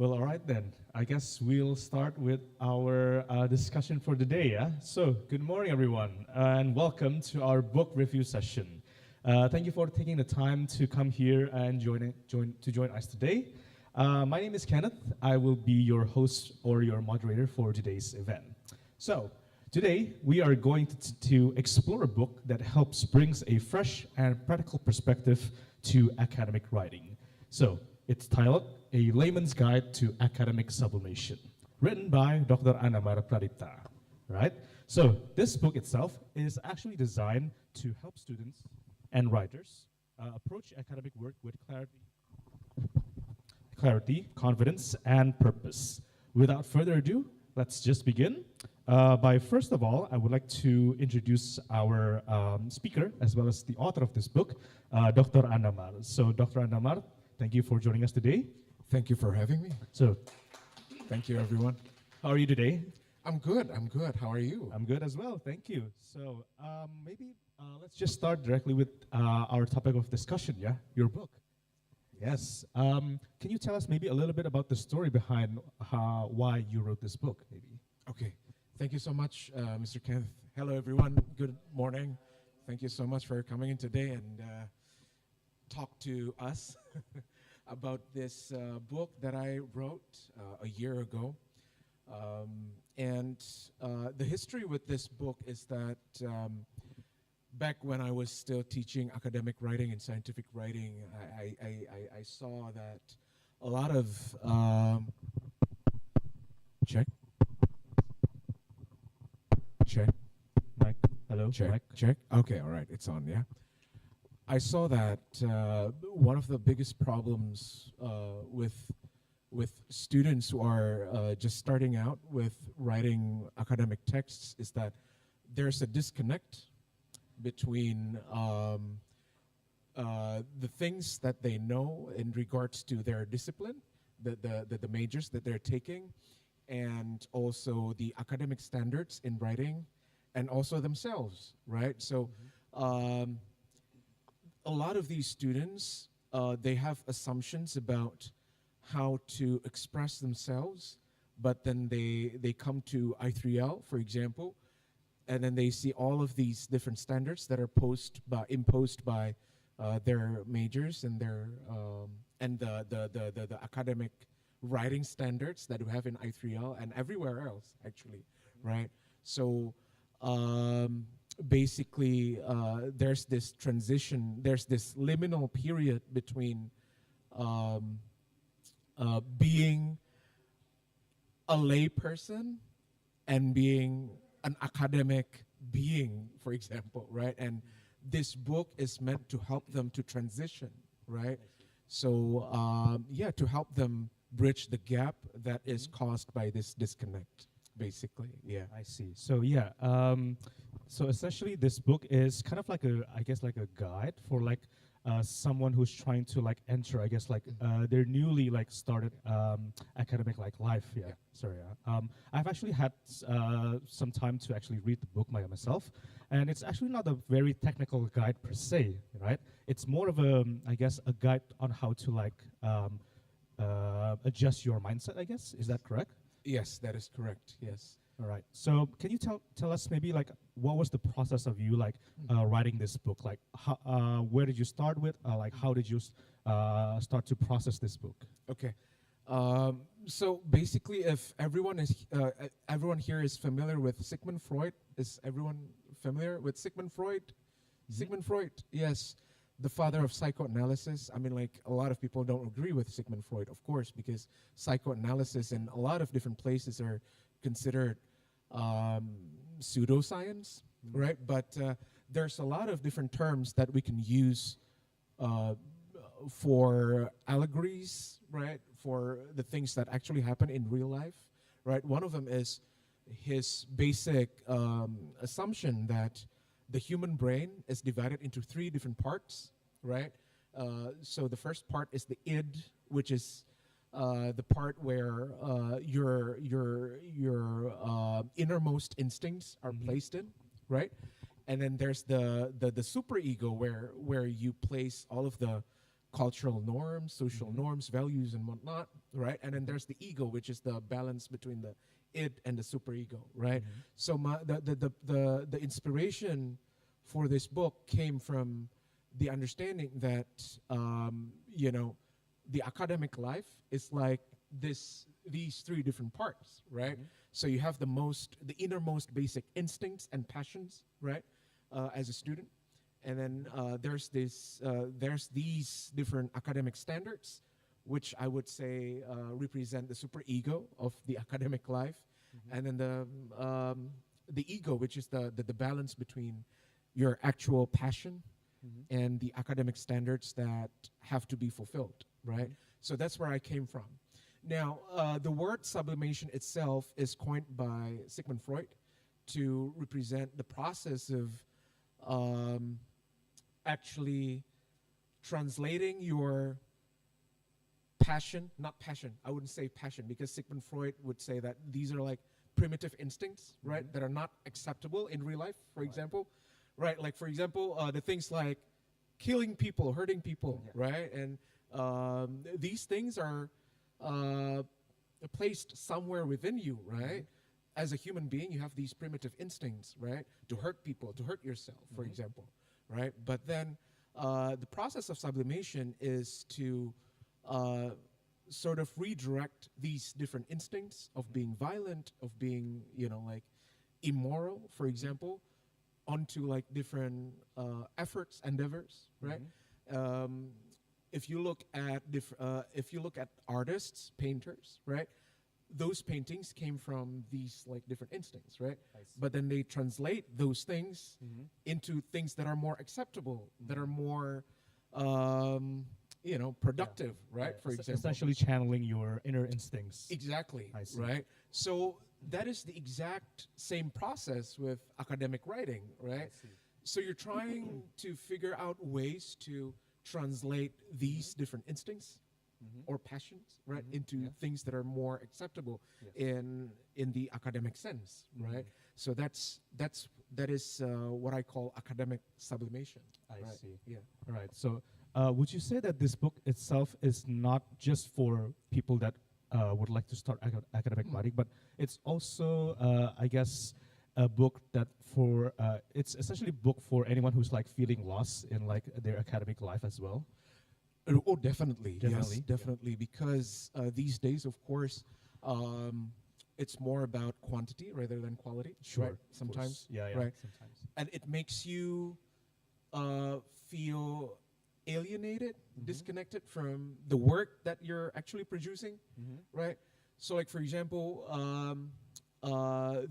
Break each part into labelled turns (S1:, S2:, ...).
S1: Well, all right then. I guess we'll start with our discussion for the day. Yeah. So, good morning, everyone, and welcome to our book review session. Thank you for taking the time to come here and join us today. My name is Kenneth. I will be your host or your moderator for today's event. So, today we are going to explore a book that helps brings a fresh and practical perspective to academic writing. So, it's titled A Layman's Guide to Academic Sublimation, written by Dr. Anamara Pradipta, right? So this book itself is actually designed to help students and writers approach academic work with clarity, confidence, and purpose. Without further ado, let's just begin. By first of all, I would like to introduce our speaker as well as the author of this book, Dr. Anamar. So Dr. Anamar, thank you for joining us today.
S2: Thank you for having me.
S1: So,
S2: Thank you, everyone.
S1: how are you today?
S2: I'm good. How are you?
S1: I'm good as well, thank you. So, maybe let's just start directly with our topic of discussion, yeah? Your book. Yes. Can you tell us maybe a little bit about the story behind why you wrote this book, maybe?
S2: Okay. Thank you so much, Mr. Kenneth. Hello, everyone. Good morning. Thank you so much for coming in today and talk to us about this book that I wrote a year ago. The history with this book is that back when I was still teaching academic writing and scientific writing, I saw that a lot of check.
S1: Mike, hello, Mike.
S2: Check. Okay, all right, it's on. Yeah. I saw that one of the biggest problems with students who are just starting out with writing academic texts is that there's a disconnect between the things that they know in regards to their discipline, the majors that they're taking, and also the academic standards in writing, and also themselves, right? So. A lot of these students, they have assumptions about how to express themselves, but then they come to i3L, for example, and then they see all of these different standards that are imposed by their majors and their and the academic writing standards that we have in i3L and everywhere else, actually, right? So. Basically, there's this transition, there's this liminal period between being a lay person and being an academic being, for example, right? And this book is meant to help them to transition, right? So, yeah, to help them bridge the gap that is caused by this disconnect. Basically, yeah.
S1: I see. So yeah, so essentially this book is kind of like I guess like a guide for like someone who's trying to like enter, I guess like their newly like started academic like life. Yeah. Sorry. I've actually had some time to actually read the book by myself, and it's actually not a very technical guide per se, right? It's more of I guess, a guide on how to like adjust your mindset, I guess. Is that correct?
S2: Yes, that is correct. Yes.
S1: All right. So can you tell us maybe like what was the process of you like writing this book? Like how, where did you start with? Like how did you start to process this book?
S2: Okay. So basically, if everyone here is familiar with Sigmund Freud, is everyone familiar with Sigmund Freud? Mm-hmm. Sigmund Freud, yes. The father of psychoanalysis. I mean, like, a lot of people don't agree with Sigmund Freud, of course, because psychoanalysis in a lot of different places are considered pseudoscience, right? But there's a lot of different terms that we can use for allegories, right? For the things that actually happen in real life, right? One of them is his basic assumption that the human brain is divided into three different parts, right? So the first part is the id, which is the part where your innermost instincts are placed in, right? And then there's the superego where you place all of the cultural norms, social norms, values, and whatnot, right? And then there's the ego, which is the balance between the id and the superego, right? So the inspiration for this book came from the understanding that the academic life is like these three different parts, right? So you have the innermost basic instincts and passions, right, as a student, and then there's these different academic standards, which I would say represent the superego of the academic life, and then the ego, which is the balance between your actual passion and the academic standards that have to be fulfilled, right? So that's where I came from. Now, the word sublimation itself is coined by Sigmund Freud to represent the process of actually translating your passion, I wouldn't say passion, because Sigmund Freud would say that these are like primitive instincts, right, that are not acceptable in real life, for example, right? Like, for example, the things like killing people, hurting people, right? And these things are placed somewhere within you, right? As a human being, you have these primitive instincts, right? To hurt people, to hurt yourself, for example, right? But then the process of sublimation is to sort of redirect these different instincts of being violent, of being, like immoral, for example, onto like different efforts, endeavors, right? If you look at artists, painters, right? Those paintings came from these like different instincts, right? But then they translate those things into things that are more acceptable, that are more, productive, right? For example,
S1: essentially channeling your inner instincts.
S2: Exactly,
S1: I see.
S2: right? So that is the exact same process with academic writing, right? So you're trying to figure out ways to translate these different instincts or passions, right, into things that are more acceptable in the academic sense, right? So that is what I call academic sublimation.
S1: I see.
S2: Yeah.
S1: All right. So would you say that this book itself is not just for people that would like to start academic writing, but it's also, I guess, a book that it's essentially a book for anyone who's like feeling lost in like their academic life as well?
S2: Oh, definitely.
S1: Definitely,
S2: Yes, definitely. Because these days, of course, it's more about quantity rather than quality.
S1: Sure.
S2: Right? Sometimes.
S1: Yeah,
S2: Right.
S1: sometimes.
S2: And it makes you feel alienated, disconnected from the work that you're actually producing. Right? So, like, for example,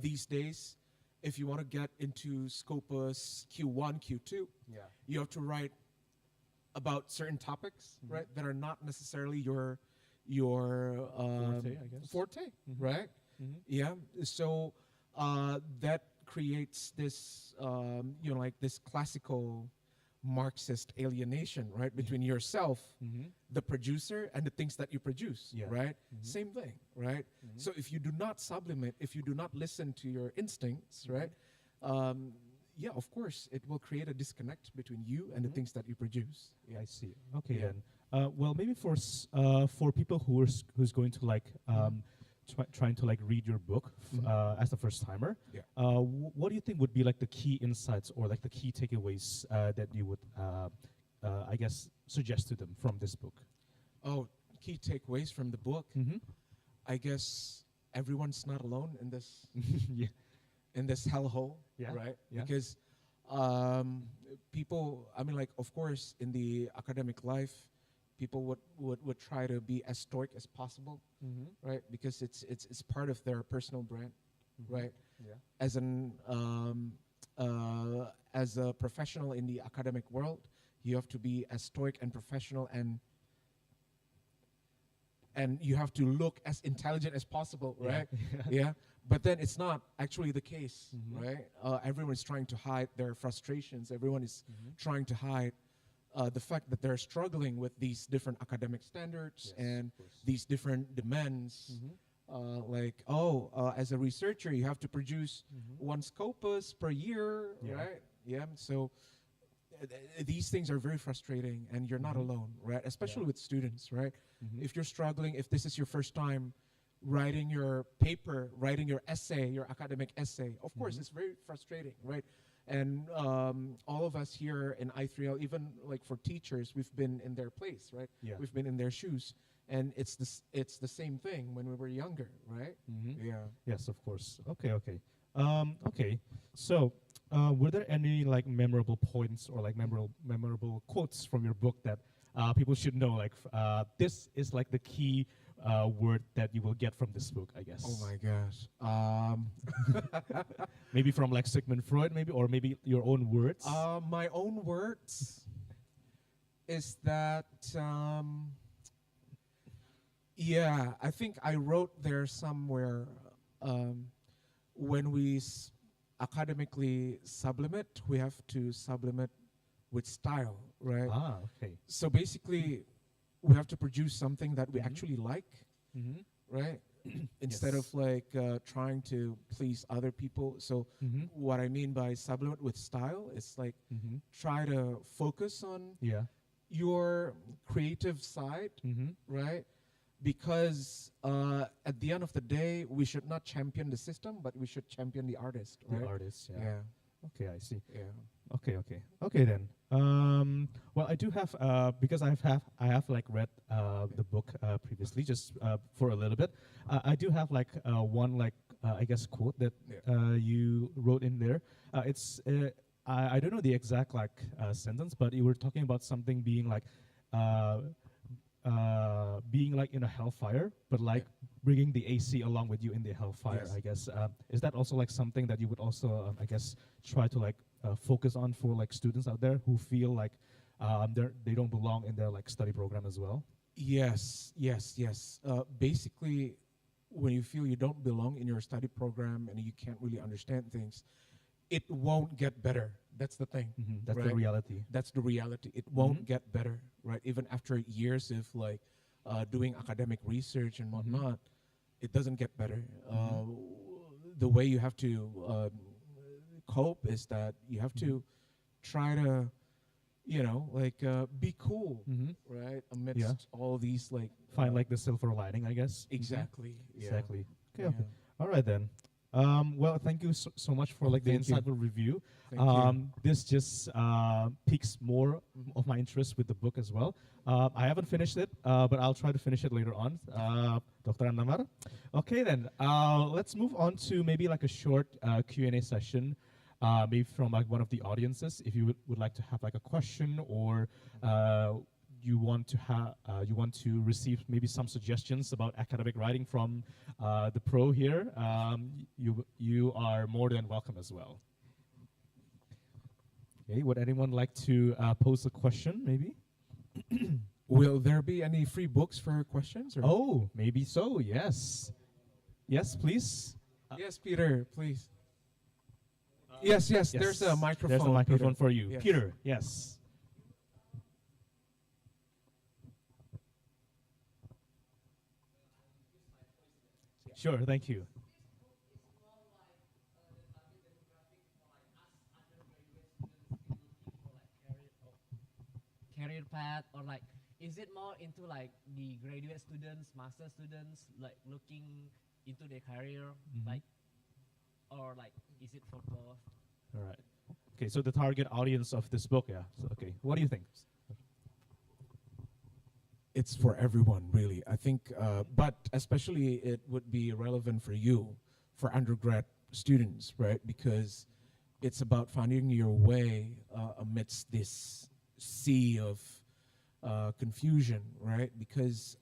S2: these days, if you want to get into Scopus Q1, Q2, you have to write about certain topics, right, that are not necessarily your
S1: Forte, I guess.
S2: forte, right? Yeah. So that creates this, like this classical Marxist alienation, right, between yourself, the producer, and the things that you produce, right? Same thing, right? So if you do not sublimate, if you do not listen to your instincts, right, yeah, of course, it will create a disconnect between you and the things that you produce.
S1: I see. Okay, then. Well, maybe for people who's going to like trying to like read your book as a first timer, what do you think would be like the key insights or like the key takeaways that you would, I guess, suggest to them from this book?
S2: Oh, key takeaways from the book. I guess everyone's not alone in this. In this hellhole, right? Because people, I mean, like, of course, in the academic life, people would try to be as stoic as possible, right? Because it's part of their personal brand, right? As as a professional in the academic world, you have to be as stoic and professional, and you have to look as intelligent as possible, right? Yeah. But then it's not actually the case, right? Everyone is trying to hide their frustrations. Everyone is trying to hide the fact that they're struggling with these different academic standards and these different demands. Like, as a researcher, you have to produce one scopus per year, right? Yeah. So these things are very frustrating, and you're not alone, right? Especially with students, right? If you're struggling, if this is your first time writing your paper, writing your essay, your academic essay, of course, it's very frustrating, right? And all of us here in i3L, even like for teachers, we've been in their place, right?
S1: Yeah.
S2: We've been in their shoes, and it's the same thing when we were younger, right? Yeah.
S1: Yes, of course. Okay, okay. Okay. So, were there any like memorable points or like memorable quotes from your book that people should know? Like, this is like the key word that you will get from this book, I guess.
S2: Oh my gosh.
S1: Maybe from like Sigmund Freud, maybe, or maybe your own words.
S2: My own words is that, yeah, I think I wrote there somewhere, when we academically sublimate, we have to sublimate with style, right?
S1: Okay.
S2: So basically, we have to produce something that we actually like, right? Instead of like trying to please other people. So what I mean by sublimate with style is like try to focus on
S1: Yeah.
S2: your creative side, right? Because at the end of the day, we should not champion the system, but we should champion the artist, right?
S1: The artist, yeah.
S2: Yeah.
S1: Okay, I see.
S2: Yeah.
S1: Okay, okay, okay then. Well, I do have because I have like read the book previously, just for a little bit. I do have like one like I guess quote that you wrote in there. It's I don't know the exact like sentence, but you were talking about something being like in a hellfire, but like bringing the AC along with you in the hellfire.
S2: Yes.
S1: I guess is that also like something that you would also I guess try to like focus on for like students out there who feel like they don't belong in their like study program as well?
S2: Yes, yes, yes. Basically, when you feel you don't belong in your study program and you can't really understand things, it won't get better. That's the thing.
S1: That's the
S2: right?
S1: reality.
S2: That's the reality. It won't get better, right? Even after years of like doing academic research and whatnot, it doesn't get better. The way you have to cope is that you have to try to, you know, like be cool, right? Amidst all these like
S1: Find like the silver lining, I guess.
S2: exactly,
S1: Exactly. Okay.
S2: Yeah.
S1: Okay. All right then. Well, thank you so much for like the
S2: thank you.
S1: insightful review.
S2: Thank you.
S1: This just piques more of my interest with the book as well. I haven't finished it, but I'll try to finish it later on. Dr. Annamar. Okay then. Let's move on to maybe like a short Q&A session. Maybe from like one of the audiences, if you would like to have like a question or you want to receive maybe some suggestions about academic writing from the pro here, you are more than welcome as well. Okay, would anyone like to pose a question maybe?
S2: Will there be any free books for questions? Or?
S1: Oh, maybe so, yes. Yes, please.
S2: Yes, Peter, please. Yes, yes, there's a microphone.
S1: There's a microphone
S2: Peter.
S1: for you.
S2: Yes.
S1: Peter, yes. Sure, thank you.
S3: Career path, or like is it more into like the graduate students, master students, like looking into their career, like, or like is it for both?
S1: All right. Okay, so the target audience of this book, yeah. So, okay, what do you think?
S2: It's for everyone, really. I think, but especially it would be relevant for you, for undergrad students, right? Because it's about finding your way amidst this sea of confusion, right? Because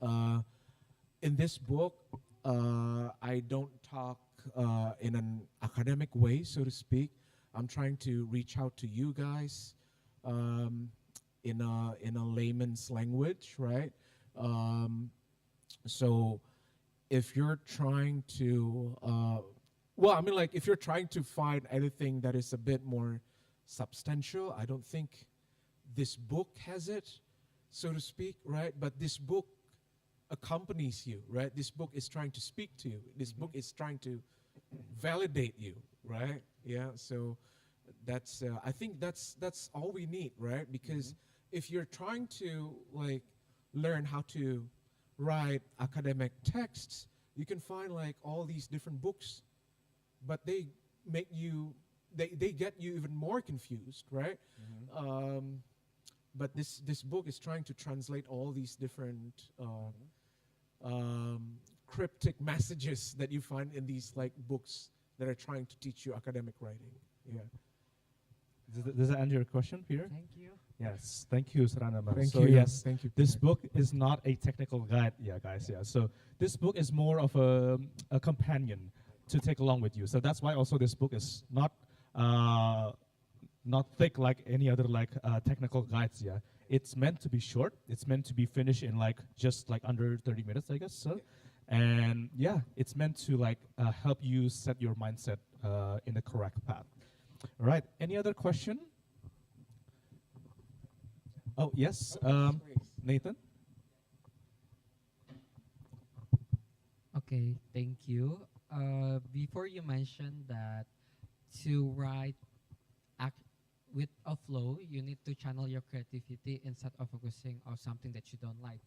S2: in this book, I don't talk in an academic way, so to speak. I'm trying to reach out to you guys in a layman's language, right? So if you're trying to, well, I mean, like if you're trying to find anything that is a bit more substantial, I don't think this book has it, so to speak, right? But this book accompanies you, right? This book is trying to speak to you. This book is trying to validate you, right? Yeah, so That's I think that's all we need, right? Because if you're trying to like learn how to write academic texts, you can find like all these different books, but they get you even more confused, right? But this book is trying to translate all these different cryptic messages that you find in these like books that are trying to teach you academic writing. Yeah.
S1: Does that answer your question, Peter?
S3: Thank you.
S1: Yes, thank you, Saranama.
S2: Thank
S1: So
S2: you.
S1: yes,
S2: Thank you.
S1: this
S2: Peter.
S1: book is not a technical guide, yeah, guys. Yeah, so this book is more of a companion to take along with you. So that's why also this book is not thick like any other like technical guides. Yeah, it's meant to be short. It's meant to be finished in like just like under 30 minutes, I guess. So, and yeah, it's meant to like help you set your mindset in the correct path. All right. Any other question? Oh yes, Nathan.
S4: Okay, thank you. Before you mentioned that to write with a flow, you need to channel your creativity instead of focusing on something that you don't like.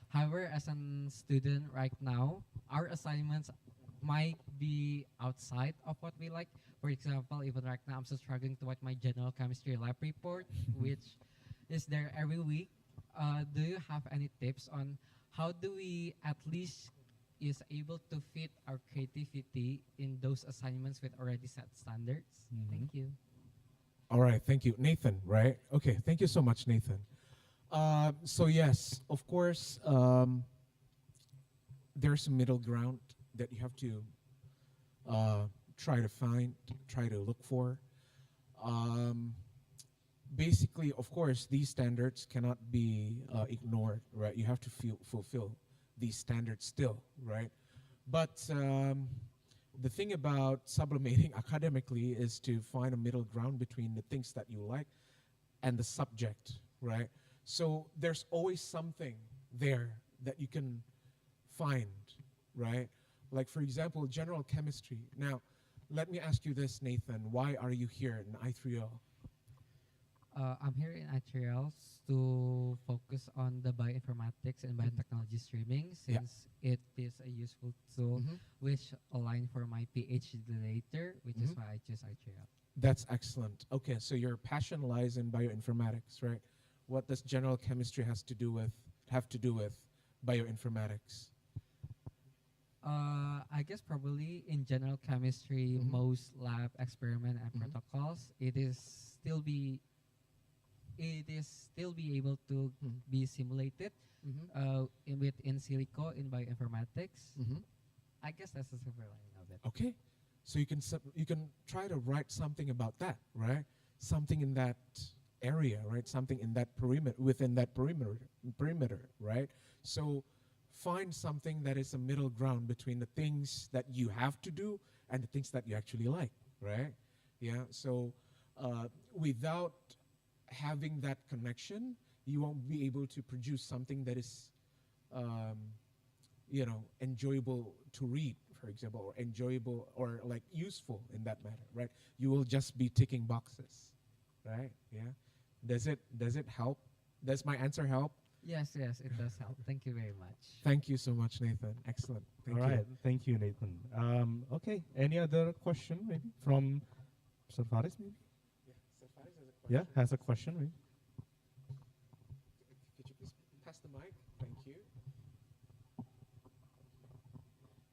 S4: However, as a student right now, our assignments might be outside of what we like. For example, even right now, I'm still struggling to write my general chemistry lab report, which is there every week. Do you have any tips on how do we at least is able to fit our creativity in those assignments with already set standards? Thank you.
S2: All right, thank you, Nathan. Right? Okay, thank you so much, Nathan. So yes, of course, there's a middle ground that you have to try to find, try to look for. Basically, of course, these standards cannot be ignored, right? You have to fulfill these standards still, right? But the thing about sublimating academically is to find a middle ground between the things that you like and the subject, right? So there's always something there that you can find, right? Like, for example, general chemistry. Now, let me ask you this, Nathan. Why are you here in i3L?
S4: I'm here in i3L to focus on the bioinformatics and biotechnology streaming since it is a useful tool which align for my PhD later, which is why I choose i3L.
S2: That's excellent. Okay, so your passion lies in bioinformatics, right? What does general chemistry have to do with bioinformatics?
S4: I guess probably in general chemistry, most lab experiment and protocols, it is still be able to be simulated with in silico in bioinformatics. I guess that's the silver lining of it.
S2: Okay, so you can try to write something about that, right? Something in that area, right? Something in that perimeter, within that perimeter, right? So find something that is a middle ground between the things that you have to do and the things that you actually like, right? Yeah. So without having that connection, you won't be able to produce something that is, enjoyable to read, for example, or enjoyable or like useful in that matter, right? You will just be ticking boxes, right? Yeah. Does it help? Does my answer help?
S4: Yes, it does help. Thank you very much.
S2: Thank you so much, Nathan. Excellent. Thank
S1: All
S2: you.
S1: right, thank you, Nathan. Okay, any other question maybe from Sir Faris maybe? Yeah, has a question maybe.
S2: Could you please pass the mic? Thank you.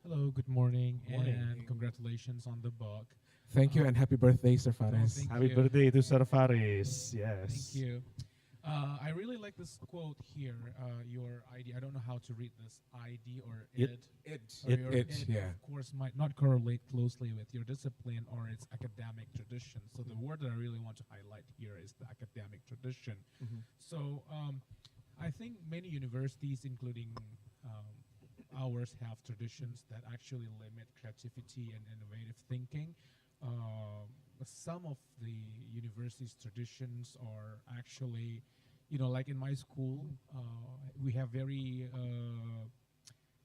S5: Hello, good morning,
S2: Morning.
S5: and congratulations on the book.
S2: Thank you and happy birthday, Sir Faris.
S5: thank
S1: Happy
S5: you.
S1: birthday to Sir Faris. Yes.
S5: Thank you. I really like this quote here. Your ID, I don't know how to read this, ID or
S1: It.
S5: id.
S2: It,
S5: Or your
S2: yeah.
S5: of course, might not correlate closely with your discipline or its academic tradition. So the word that I really want to highlight here is the academic tradition. So I think many universities, including ours, have traditions that actually limit creativity and innovative thinking. Some of the university's traditions are actually, like in my school, we have very,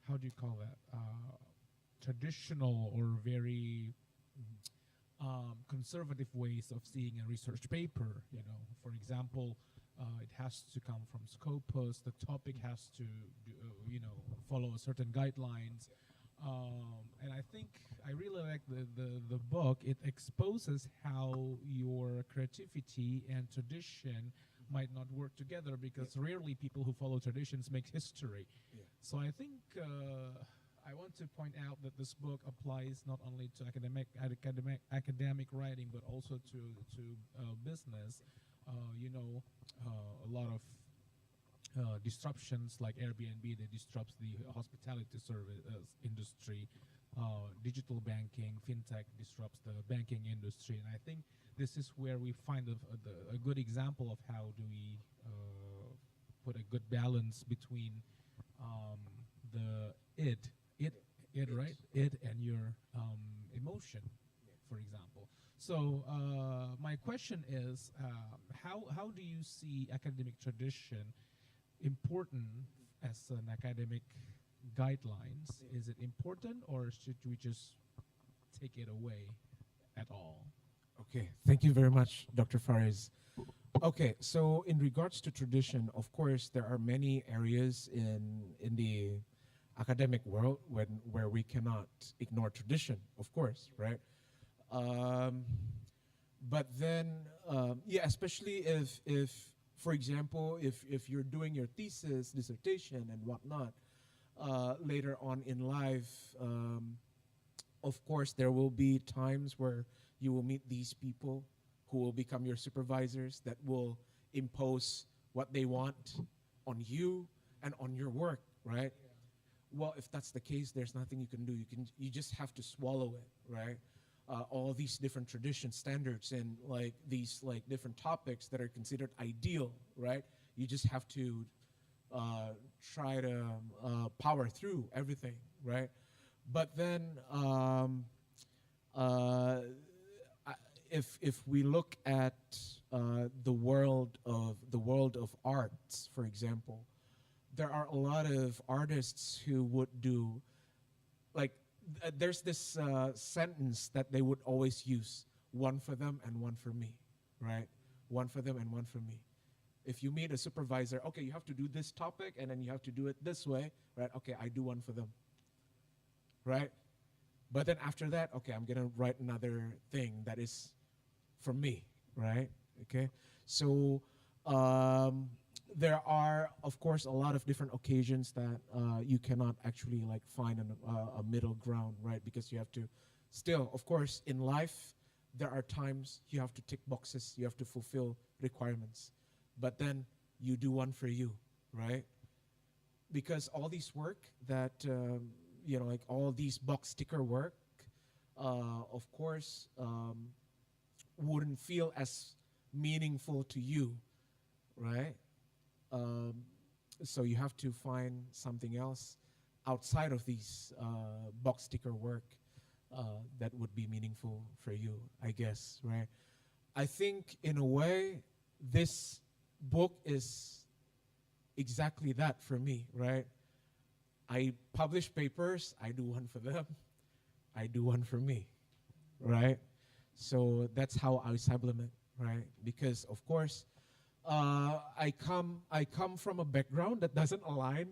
S5: how do you call that? Traditional or very conservative ways of seeing a research paper. You know, for example, it has to come from Scopus. The topic has to, follow certain guidelines. And I think I really like the book. It exposes how your creativity and tradition might not work together, because rarely people who follow traditions make history.
S2: Yeah.
S5: So I think I want to point out that this book applies not only to academic writing, but also to business. A lot of disruptions like Airbnb, they disrupts the hospitality service industry. Digital banking, fintech disrupts the banking industry, and I think this is where we find a good example of how do we put a good balance between the right, and your emotion, for example. So my question is, how do you see academic tradition important as an academic guidelines? Is it important, or should we just take it away at all?
S2: Okay, thank you very much, Dr. Fares. Okay, so in regards to tradition, of course, there are many areas in the academic world where we cannot ignore tradition, of course, right? But then, especially if, for example, if you're doing your thesis, dissertation, and whatnot, later on in life, of course, there will be times where you will meet these people who will become your supervisors, that will impose what they want on you and on your work, right? Well, if that's the case, there's nothing you can do. You just have to swallow it, right? All these different tradition standards and like these like different topics that are considered ideal, right? You just have to try to power through everything, right? But then if we look at the world of arts, for example, there are a lot of artists who would do like there's this sentence that they would always use: one for them and one for me, right? One for them and one for me. If you meet a supervisor, okay, you have to do this topic and then you have to do it this way, right? Okay, I do one for them, right? But then after that, okay, I'm gonna write another thing that is for me, right? Okay, so there are, of course, a lot of different occasions that you cannot actually like find a middle ground, right? Because you have to still, of course, in life, there are times you have to tick boxes, you have to fulfill requirements, but then you do one for you, right? Because all these work that, like all these box ticker work, of course, wouldn't feel as meaningful to you, right? So you have to find something else outside of these box ticker work that would be meaningful for you, I guess, right? I think in a way, this book is exactly that for me, right? I publish papers, I do one for them, I do one for me, right? So that's how I supplement, right? Because of course, I come from a background that doesn't align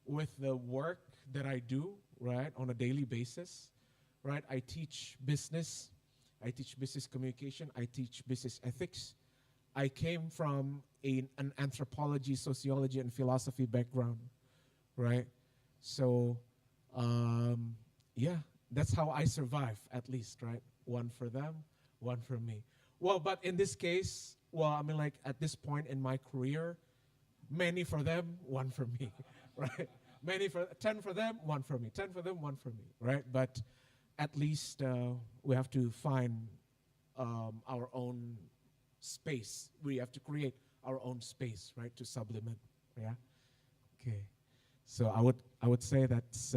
S2: with the work that I do, right, on a daily basis, right? I teach business communication, I teach business ethics. I came from an anthropology, sociology, and philosophy background, right? So, that's how I survive, at least, right? One for them, one for me. Well, but in this case, like at this point in my career, many for them, one for me, right? 10 for them, one for me, 10 for them, one for me, right? But at least we have to find our own space. We have to create our own space, right, to supplement, yeah? Okay, so I would say that's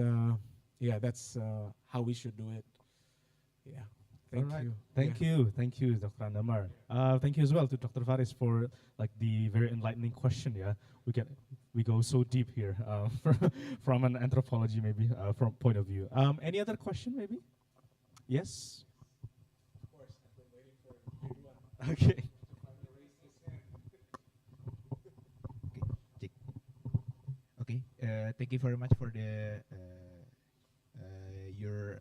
S2: how we should do it, yeah. Thank you.
S1: Thank you, Dr. Andamar. Thank you as well to Dr. Faris for like the very enlightening question. Yeah, we go so deep here from an anthropology maybe from point of view. Any other question maybe? Yes. Okay.
S6: Okay, check. Okay, thank you very much for the your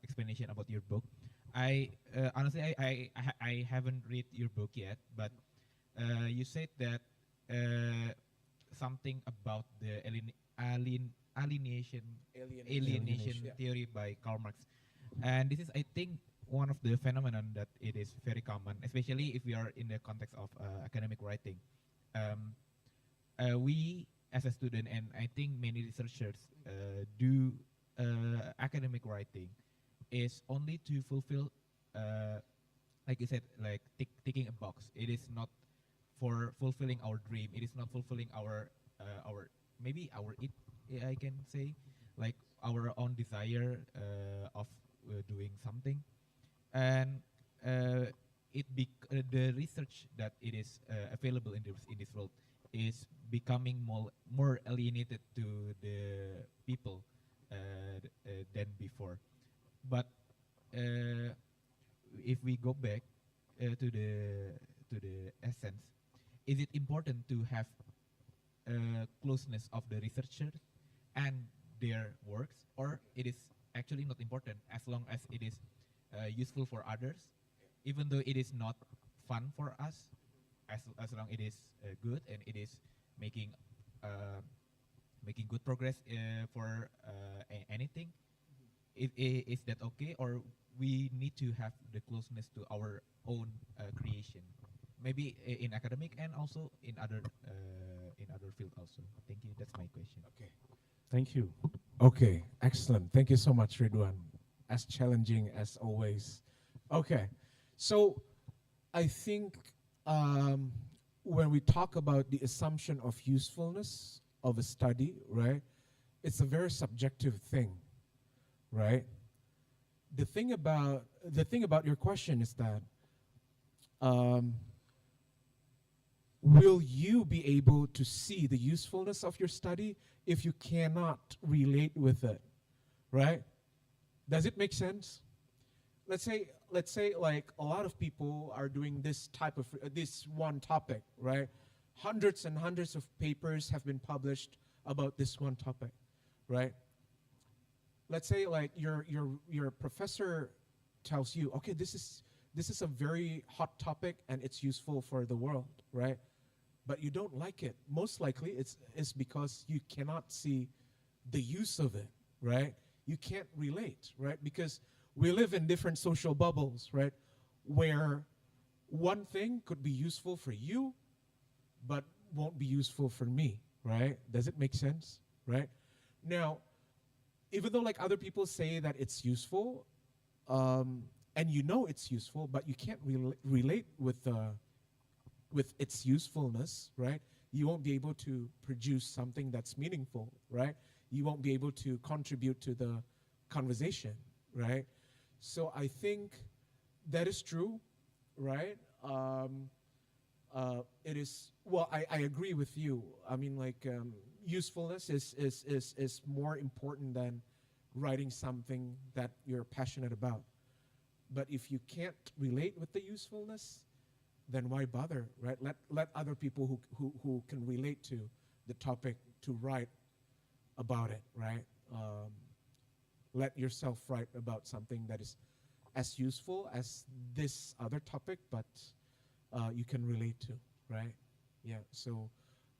S6: explanation about your book. I honestly I haven't read your book yet, but you said that something about the alienation
S2: Alienation. Yeah.
S6: theory by Karl Marx, and this is I think one of the phenomenon that it is very common, especially if we are in the context of academic writing. Um, we as a student, and I think many researchers do academic writing is only to fulfill, like you said, like ticking a box. It is not for fulfilling our dream. It is not fulfilling our maybe our it. I can say, like our own desire of doing something, and the research that it is available in this world is becoming more alienated to the people than before. But uh, if we go back to the essence, is it important to have closeness of the researcher and their works, or it is actually not important as long as it is useful for others, even though it is not fun for us, as long it is good and it is making uh, making good progress for anything. Is that okay, or we need to have the closeness to our own creation, maybe in academic and also in other field also. Thank you. That's my question.
S2: Okay.
S1: Thank you.
S2: Okay, excellent. Thank you so much, Ridwan. As challenging as always. Okay, so I think when we talk about the assumption of usefulness of a study, right, it's a very subjective thing, right? The thing about your question is that um, will you be able to see the usefulness of your study if you cannot relate with it, right? Does it make sense? Let's say like a lot of people are doing this type of this one topic, right? Hundreds and hundreds of papers have been published about this one topic, right? Let's say like your professor tells you, okay, this is a very hot topic and it's useful for the world, right? But you don't like it. Most likely it's because you cannot see the use of it, right? You can't relate, right? Because we live in different social bubbles, right? Where one thing could be useful for you, but won't be useful for me, right? Does it make sense, right? Now, even though like other people say that it's useful, and you know it's useful, but you can't relate with its usefulness, right? You won't be able to produce something that's meaningful, right? You won't be able to contribute to the conversation, right? So I think that is true, right? It is, well, I agree with you. I mean, like, usefulness is more important than writing something that you're passionate about. But if you can't relate with the usefulness, then why bother, right? Let other people who can relate to the topic to write about it, right? Let yourself write about something that is as useful as this other topic, but you can relate to, right? Yeah. So,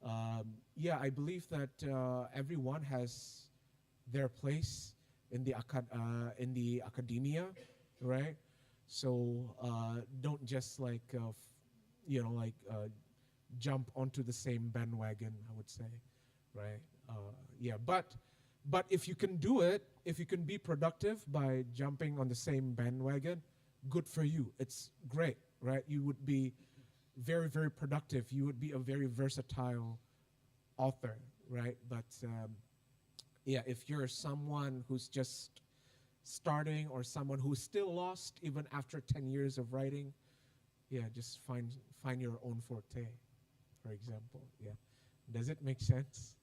S2: I believe that everyone has their place in the in the academia, right? So don't just like jump onto the same bandwagon, I would say, right? But if you can do it, if you can be productive by jumping on the same bandwagon, good for you. It's great, right? You would be very, very productive. You would be a very versatile author, right? But if you're someone who's just starting or someone who's still lost even after 10 years of writing, just find your own forte, for example. Yeah. Does it make sense?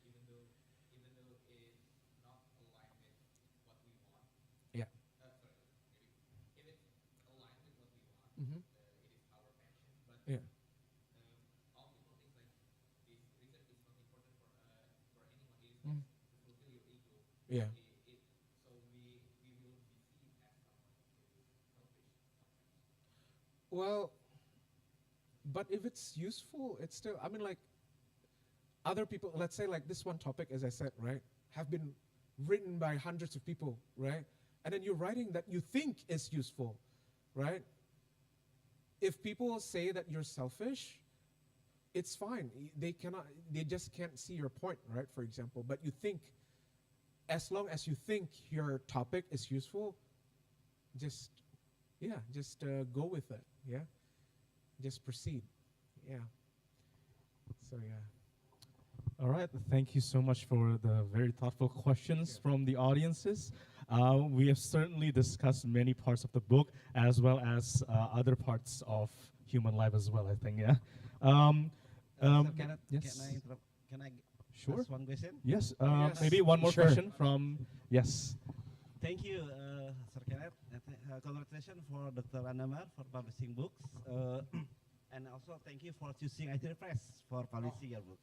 S6: Even though it's not aligned with what we want.
S2: Yeah.
S6: Sorry, maybe if it's aligned with what we want,
S2: Mm-hmm.
S6: it is
S2: Yeah. Well, but if it's useful, it's still, I mean, like, other people, let's say, like, this one topic, as I said, right, have been written by hundreds of people, right? And then you're writing that you think is useful, right? If people say that you're selfish, it's fine. They just can't see your point, right? For example, but you think, as long as you think your topic is useful, just, yeah, just go with it, yeah? Just proceed, yeah. So, yeah.
S1: All right, thank you so much for the very thoughtful questions from the audiences. We have certainly discussed many parts of the book as well as other parts of human life as well, I think, yeah.
S7: Sir,
S1: yes.
S7: can I interrupt? Can I
S1: Sure.
S7: ask one question?
S1: Yes,
S2: Yes,
S1: maybe one more
S2: sure.
S1: question from, yes.
S7: Thank you, Sir Kenneth. Congratulations for Dr. Anamar for publishing books. And also thank you for choosing i3 Press for publishing your book.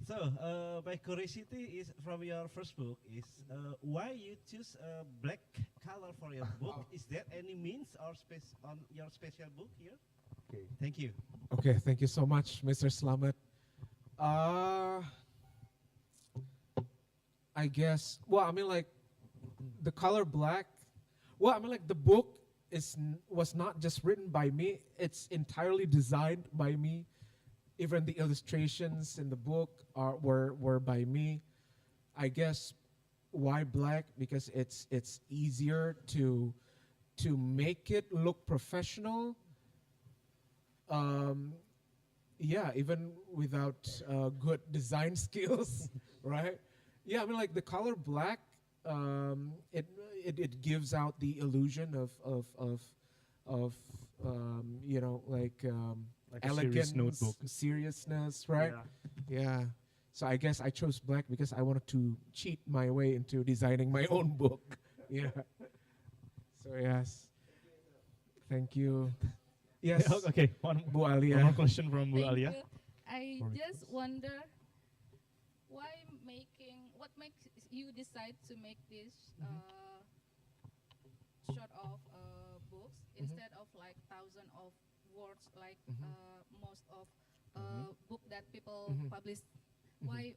S7: So, my curiosity is from your first book is why you choose black color for your book. Is there any means or space on your special book here?
S1: Okay.
S7: Thank you.
S2: Okay, thank you so much, Mr. Slamet. I guess, well, I mean, like, the color black, well, I mean, like, the book was not just written by me, it's entirely designed by me. Even the illustrations in the book were by me. I guess why black? Because it's easier to make it look professional. Yeah, even without good design skills, right? Yeah, I mean, like, the color black, it gives out the illusion of you know, like
S1: A serious
S2: elegance,
S1: notebook.
S2: seriousness, right? Yeah. So I guess I chose black because I wanted to cheat my way into designing my own book. Yeah. So yes. Thank you. Yes.
S1: Yeah, okay, one
S2: Bu
S1: more
S2: Alia.
S1: question from Bu
S8: Thank
S1: Alia.
S8: you. I
S1: Or
S8: just
S1: request.
S8: wonder what makes you decide to make this short of books instead of like thousand of words like most of book that people publish. Why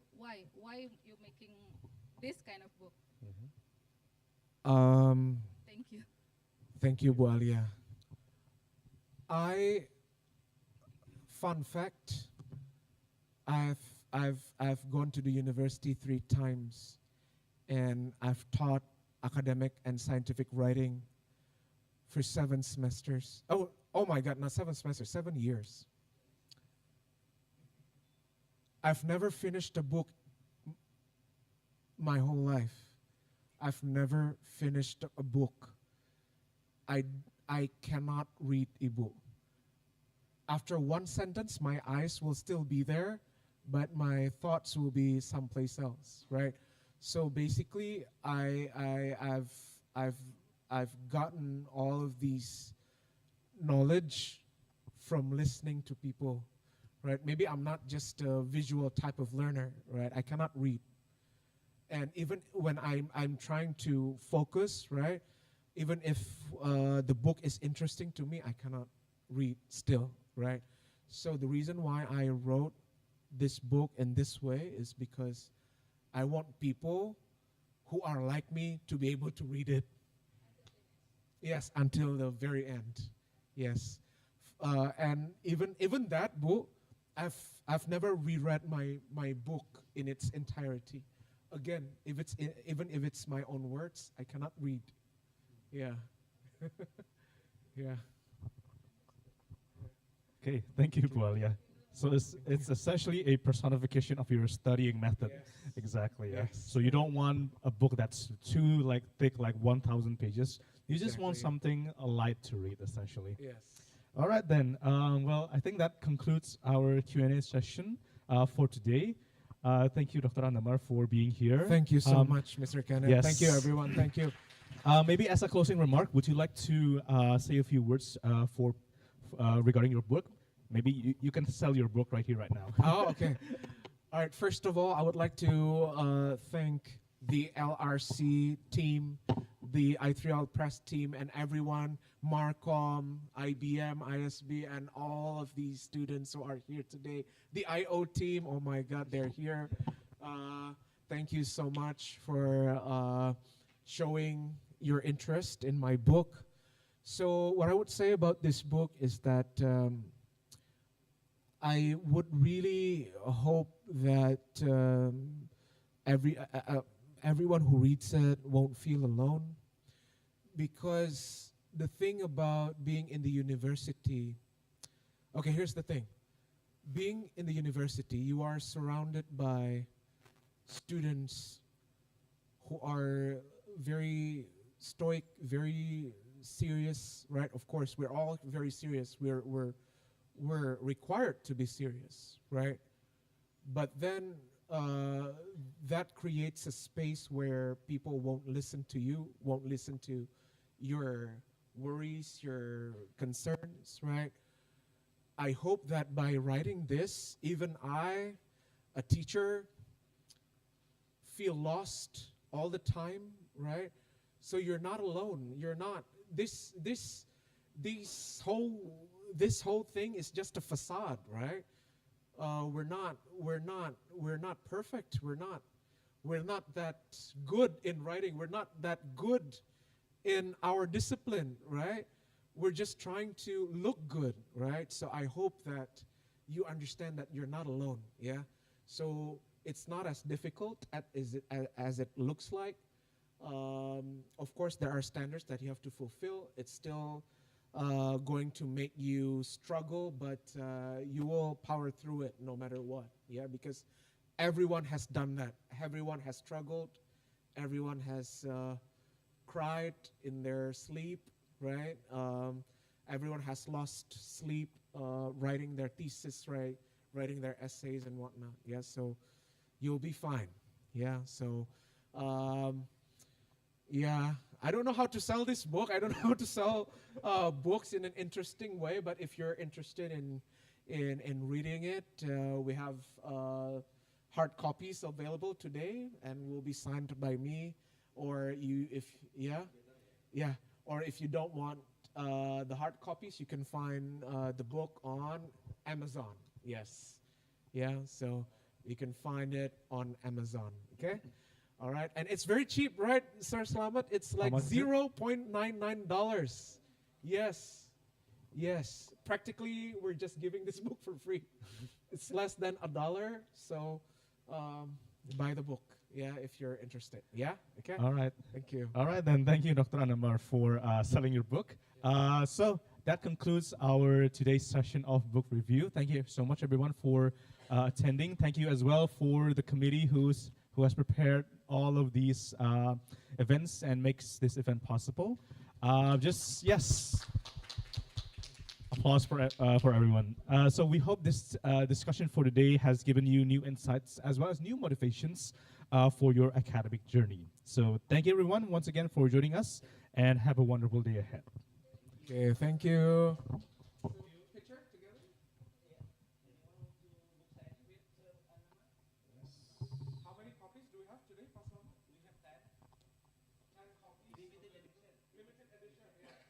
S8: you making this kind of book? Thank you.
S2: Thank you, Bu Alia. Fun fact, I've gone to the university 3 times, and I've taught academic and scientific writing for 7 semesters. Oh my God, not 7 semesters, 7 years. I've never finished a book my whole life. I've never finished a book. I cannot read a book. After one sentence, my eyes will still be there, but my thoughts will be someplace else, right? So basically, I've gotten all of these knowledge from listening to people, right? Maybe I'm not just a visual type of learner, right? I cannot read. And even when I'm trying to focus, right? Even if the book is interesting to me, I cannot read still, right? So the reason why I wrote this book in this way is because I want people who are like me to be able to read it. Yes, until the very end. Yes, and even that book, I've never reread my book in its entirety. Again, even if it's my own words, I cannot read. Yeah. Yeah.
S1: Okay, thank you, Bu Alia. So it's essentially a personification of your studying method.
S2: Yes.
S1: Exactly, yeah.
S2: Yes.
S1: So you don't want a book that's too like thick, like 1,000 pages. You just want
S2: Exactly.
S1: something light to read, essentially.
S2: Yes.
S1: All right then. Well, I think that concludes our Q&A session for today. Thank you, Dr. Anamar, for being here.
S2: Thank you so much, Mr. Kenneth.
S1: yes.
S2: Thank you, everyone. Thank you.
S1: Maybe as a closing remark, would you like to say a few words for regarding your book? Maybe you can sell your book right here, right now.
S2: Oh, okay. All right. First of all, I would like to thank the LRC team, the i3L press team, and everyone, Marcom, IBM, ISB, and all of these students who are here today. The IO team, oh my God, they're here. Thank you so much for showing your interest in my book. So what I would say about this book is that I would really hope that everyone who reads it won't feel alone, because the thing about being in the university, okay, here's the thing. Being in the university, you are surrounded by students who are very stoic, very serious, right? Of course, we're all very serious. We're required to be serious, right? But then that creates a space where people won't listen to you, won't listen to your worries, your concerns, right? I hope that by writing this, even I, a teacher, feel lost all the time, right? So you're not alone. You're not. This whole thing is just a facade, right? We're not perfect. We're not that good in writing. We're not that good in our discipline, right? We're just trying to look good, right? So I hope that you understand that you're not alone, yeah? So it's not as difficult as it looks like. Of course, there are standards that you have to fulfill. It's still going to make you struggle, but you will power through it no matter what, yeah? Because everyone has done that. Everyone has struggled. Everyone has cried in their sleep, right? Everyone has lost sleep writing their thesis, right? Writing their essays and whatnot, yeah? So you'll be fine, yeah? So, yeah, I don't know how to sell this book. I don't know how to sell books in an interesting way, but if you're interested in reading it, we have hard copies available today, and will be signed by me, or or if you don't want the hard copies, you can find the book on Amazon. Yes, yeah. So you can find it on Amazon. Okay. All right, and it's very cheap, right, Sir Slamet? It's like
S1: much is it?
S2: $0.99. Yes, yes. Practically, we're just giving this book for free. It's less than $1, so buy the book, yeah, if you're interested. Yeah, okay.
S1: All right.
S2: Thank you.
S1: All right, then. Thank you, Dr. Anamar, for selling your book. So that concludes our today's session of book review. Thank you so much, everyone, for attending. Thank you as well for the committee who has prepared all of these events and makes this event possible. Yes, applause for everyone. So we hope this discussion for today has given you new insights as well as new motivations for your academic journey. So thank you, everyone, once again for joining us, and have a wonderful day ahead.
S2: Okay, thank you. How many copies do we have today, Pak Slamet? We have 10. 10 copies. Limited edition. Limited edition, yeah.